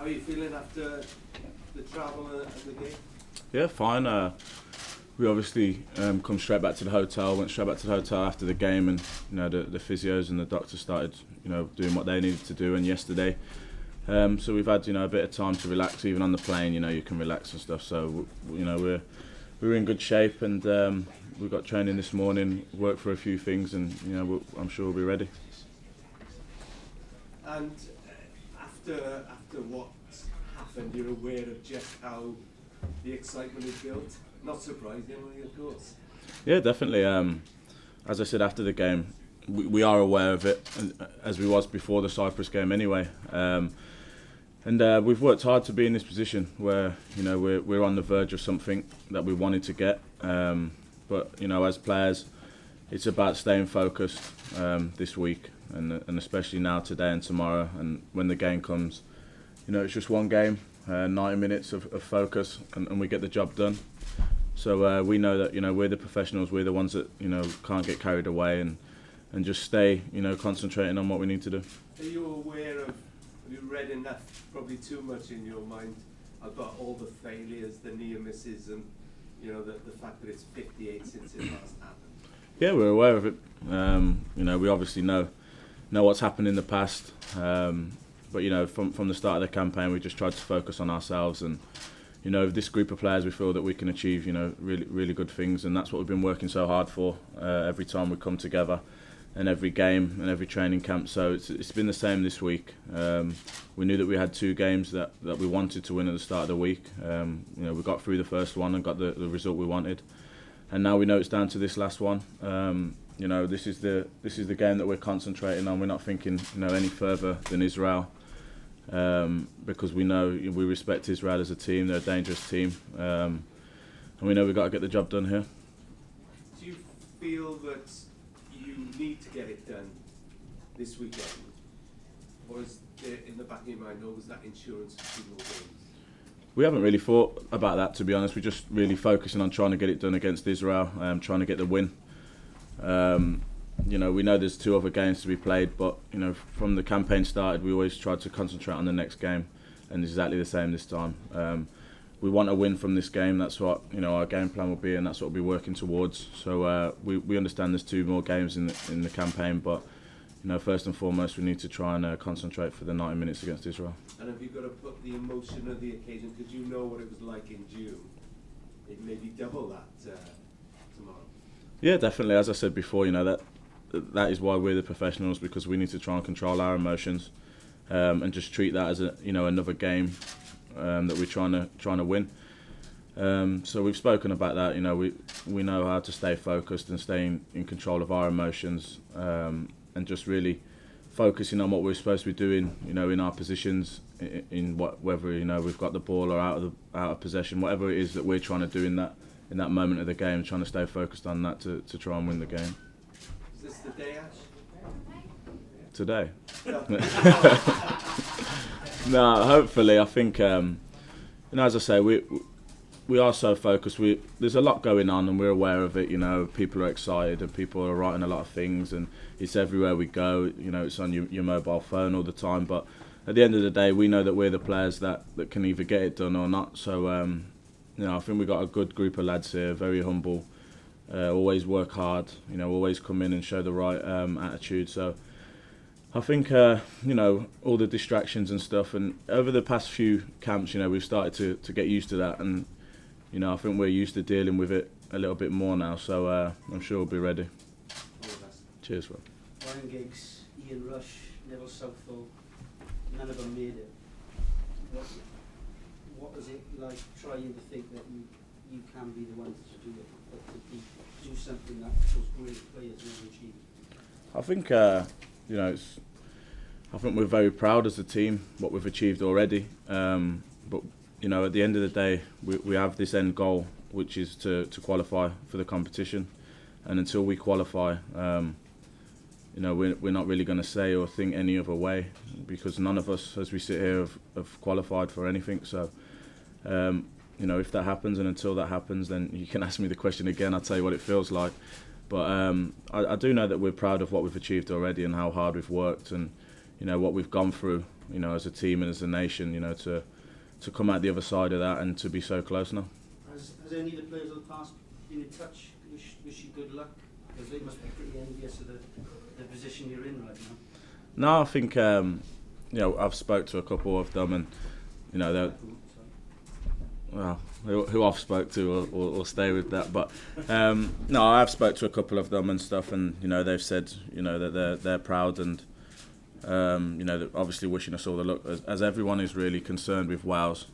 How are you feeling after the travel and the game? Yeah, fine. We obviously come straight back to the hotel. Went straight back to the hotel after the game, and the physios and the doctors started doing what they needed to do. And yesterday, so we've had a bit of time to relax. Even on the plane, you can relax and stuff. So we're in good shape, and we've got training this morning. Worked for a few things, and I'm sure we'll be ready. And after what happened, you're aware of just how the excitement is built. Not surprisingly, of course. Yeah, definitely. As I said after the game, we are aware of it, as we was before the Cyprus game anyway. And we've worked hard to be in this position where we're on the verge of something that we wanted to get. But as players, it's about staying focused this week, and especially now, today and tomorrow. And when the game comes, it's just one game, 90 minutes of focus, and we get the job done. So we know that we're the professionals, we're the ones that can't get carried away, and just stay concentrating on what we need to do. Are you aware of? Have you read enough? Probably too much in your mind about all the failures, the near misses, and the fact that it's 58 since it last happened. Yeah, we're aware of it. We obviously know what's happened in the past. But from the start of the campaign, we just tried to focus on ourselves, and this group of players, we feel that we can achieve really, really good things, and that's what we've been working so hard for every time we come together, and every game and every training camp. So it's been the same this week. We knew that we had 2 games that we wanted to win at the start of the week. We got through the first one and got the result we wanted, and now we know it's down to this last one. This is the game that we're concentrating on. We're not thinking any further than Israel. Because we respect Israel as a team. They're a dangerous team, and we know we've got to get the job done here. Do you feel that you need to get it done this weekend, or is there in the back of your mind always that insurance for 2 more games? We haven't really thought about that, to be honest. We're just really focusing on trying to get it done against Israel, trying to get the win. We know there's 2 other games to be played, but from the campaign started, we always tried to concentrate on the next game, and it's exactly the same this time. We want a win from this game. That's what our game plan will be, and that's what we'll be working towards. So we understand there's 2 more games in the campaign, but first and foremost, we need to try and concentrate for the 90 minutes against Israel. And have you got to put the emotion of the occasion, because you know what it was like in June? It maybe double that tomorrow. Yeah, definitely. As I said before, that is why we're the professionals, because we need to try and control our emotions, and just treat that as another game that we're trying to win. So we've spoken about that. We know how to stay focused and stay in control of our emotions, and just really focusing on what we're supposed to be doing. In our positions, whether we've got the ball or out of possession, whatever it is that we're trying to do in that moment of the game, trying to stay focused on that to try and win the game. Is this the day, Ash? Today? No, hopefully. I think, as I say, we are so focused. There's a lot going on, and we're aware of it. People are excited, and people are writing a lot of things, and it's everywhere we go. It's on your mobile phone all the time. But at the end of the day, we know that we're the players that can either get it done or not. So, I think we've got a good group of lads here, very humble. Always work hard, always come in and show the right attitude. So I think, all the distractions and stuff, and over the past few camps, we've started to get used to that, and, I think we're used to dealing with it a little bit more now, so I'm sure we'll be ready. Cheers, Rob. Ryan Giggs, Ian Rush, Neville Southall, none of them made it. What was it like trying to think that you can be the ones to do it, but to do something that those great players never achieved? I think, I think we're very proud as a team what we've achieved already. But at the end of the day, we have this end goal, which is to qualify for the competition. And until we qualify, we're not really going to say or think any other way, because none of us, as we sit here, have qualified for anything. So. If that happens, and until that happens, then you can ask me the question again. I'll tell you what it feels like. But I do know that we're proud of what we've achieved already, and how hard we've worked, and what we've gone through you know, as a team and as a nation, you know, to come out the other side of that and to be so close now. Has any of the players of the past been in touch? Wish you good luck? Because they must be pretty envious of the position you're in right now. No, I think you know, I've spoke to a couple of them, and you know, they're, well, who I've spoke to will stay with that. But no, I've spoke to a couple of them and stuff, and you know, they've said, you know, that they're proud, and you know, they're obviously wishing us all the luck, as everyone is really concerned with Wales.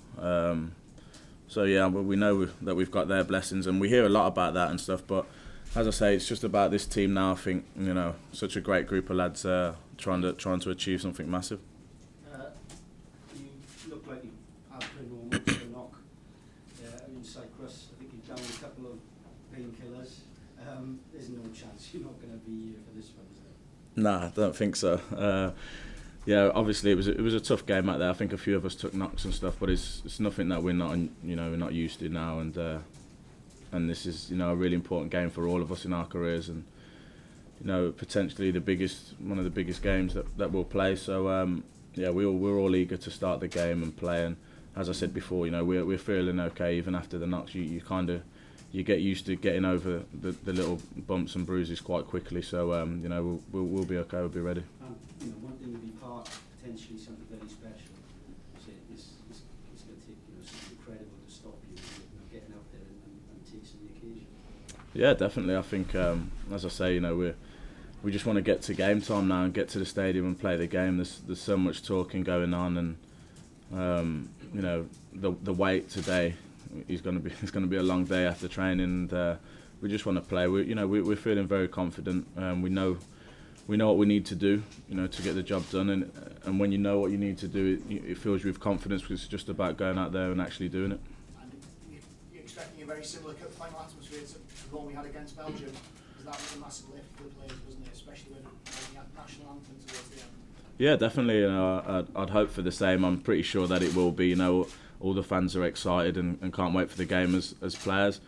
So yeah, we know that we've got their blessings, and we hear a lot about that and stuff. But as I say, it's just about this team now. I think, you know, such a great group of lads trying to achieve something massive. You look like you have been almost a knock in Cyprus. I think you've down a couple of painkillers. There's no chance you're not going to be here for this one, is there? Nah, I don't think so. Yeah, obviously it was a tough game out there. I think a few of us took knocks and stuff, but it's nothing that we're not used to now, and this is, you know, a really important game for all of us in our careers, and you know, potentially one of the biggest games that we'll play. So yeah, we're all eager to start the game and play. And as I said before, you know, we're feeling okay even after the knocks. You get used to getting over the little bumps and bruises quite quickly. So you know, we'll be okay. We'll be ready. You know, one thing to be part of potentially something very special. It's going to take, you know, something incredible to stop you getting out there and taking the occasion. Yeah, definitely. I think, as I say, you know, we just want to get to game time now and get to the stadium and play the game. There's so much talking going on, and you know, the wait today it's going to be a long day after training, and we just want to play. We're feeling very confident. We know what we need to do, you know, to get the job done, and when you know what you need to do, it fills you with confidence, because it's just about going out there and actually doing it. And you're expecting a very similar cup final atmosphere to the one we had against Belgium. That was a massive lift for the players, wasn't it? Especially when we had the national anthem towards the end. Yeah, definitely. You know, I'd hope for the same. I'm pretty sure that it will be. You know, all the fans are excited and can't wait for the game as players.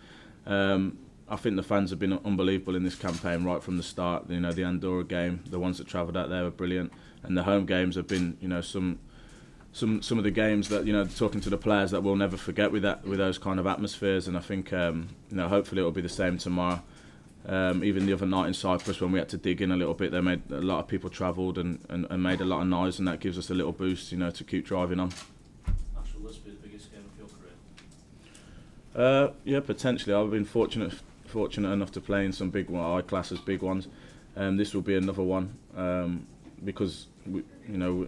I think the fans have been unbelievable in this campaign right from the start. You know, the Andorra game, the ones that travelled out there were brilliant, and the home games have been, you know, some of the games that, you know, talking to the players, that we'll never forget with those kind of atmospheres. And I think, you know, hopefully it'll be the same tomorrow. Even the other night in Cyprus, when we had to dig in a little bit, a lot of people travelled and made a lot of noise, and that gives us a little boost, you know, to keep driving on. Actually, this will be the biggest game of your career? Yeah, potentially. I've been fortunate enough to play in some big I class as big ones. This will be another one, because we're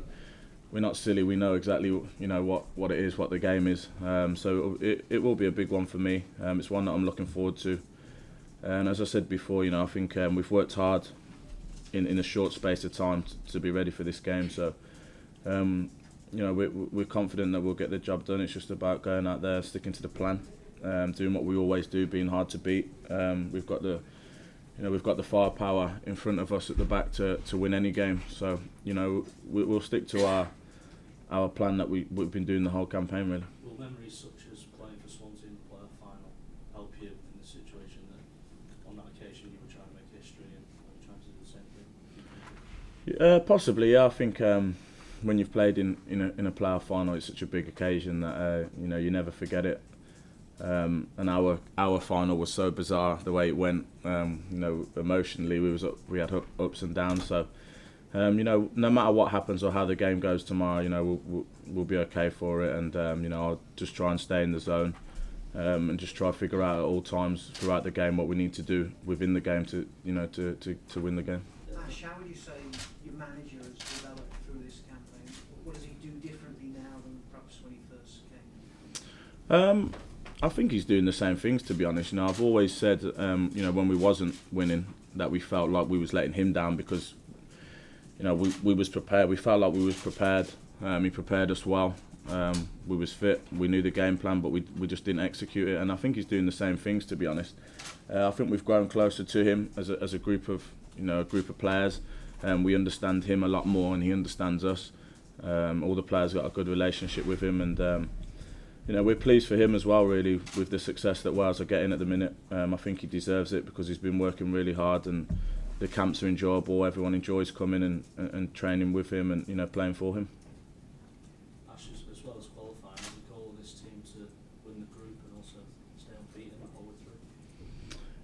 not silly. We know exactly, you know, what it is, what the game is. So it will be a big one for me. It's one that I'm looking forward to. And as I said before, you know, I think we've worked hard in a short space of time to be ready for this game. So, you know, we're confident that we'll get the job done. It's just about going out there, sticking to the plan, doing what we always do, being hard to beat. We've got the firepower in front of us at the back to win any game. So, you know, we'll stick to our plan that we've been doing the whole campaign, really. Will memories such as playing for Swansea in the playoff final help you in the situation that on that occasion you were trying to make history and trying to do the same thing? Possibly, yeah. I think when you've played in a playoff final, it's such a big occasion that you know, you never forget it. And our final was so bizarre the way it went. You know, emotionally we had ups and downs. So you know, no matter what happens or how the game goes tomorrow, you know, we'll be okay for it. And you know, I'll just try and stay in the zone. And just try to figure out at all times throughout the game what we need to do within the game to win the game. Ash, how would you say your manager has developed through this campaign? What does he do differently now than perhaps when he first came? I think he's doing the same things, to be honest. You know, I've always said, you know, when we wasn't winning, that we felt like we was letting him down, because, you know, we was prepared. We felt like we was prepared. He prepared us well. We was fit. We knew the game plan, but we just didn't execute it. And I think he's doing the same things, to be honest. I think we've grown closer to him as a group of players. We understand him a lot more, and he understands us. All the players got a good relationship with him, and you know, we're pleased for him as well, really, with the success that Wales are getting at the minute. I think he deserves it, because he's been working really hard, and the camps are enjoyable. Everyone enjoys coming and training with him, and, you know, playing for him.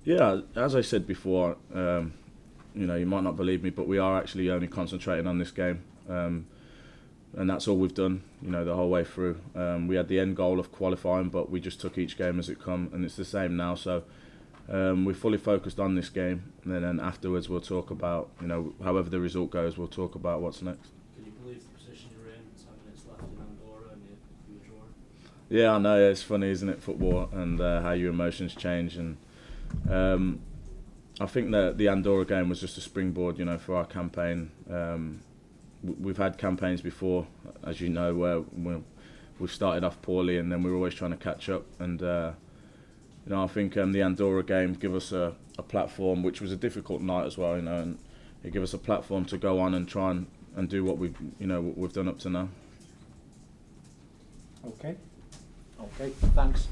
Yeah, as I said before, you know, you might not believe me, but we are actually only concentrating on this game, and that's all we've done, you know, the whole way through. We had the end goal of qualifying, but we just took each game as it come, and it's the same now. So we're fully focused on this game, and then afterwards we'll talk about, you know, however the result goes, we'll talk about what's next. Can you believe the position you're in? 10 minutes left in Andorra and you were drawing. Yeah, I know, it's funny, isn't it, football, and how your emotions change. And I think that the Andorra game was just a springboard, you know, for our campaign. We've had campaigns before, as you know, where we've started off poorly and then we're always trying to catch up. And you know, I think the Andorra game gave us a platform, which was a difficult night as well, you know, and it gave us a platform to go on and try and do what we've done up to now. Okay. Okay. Thanks.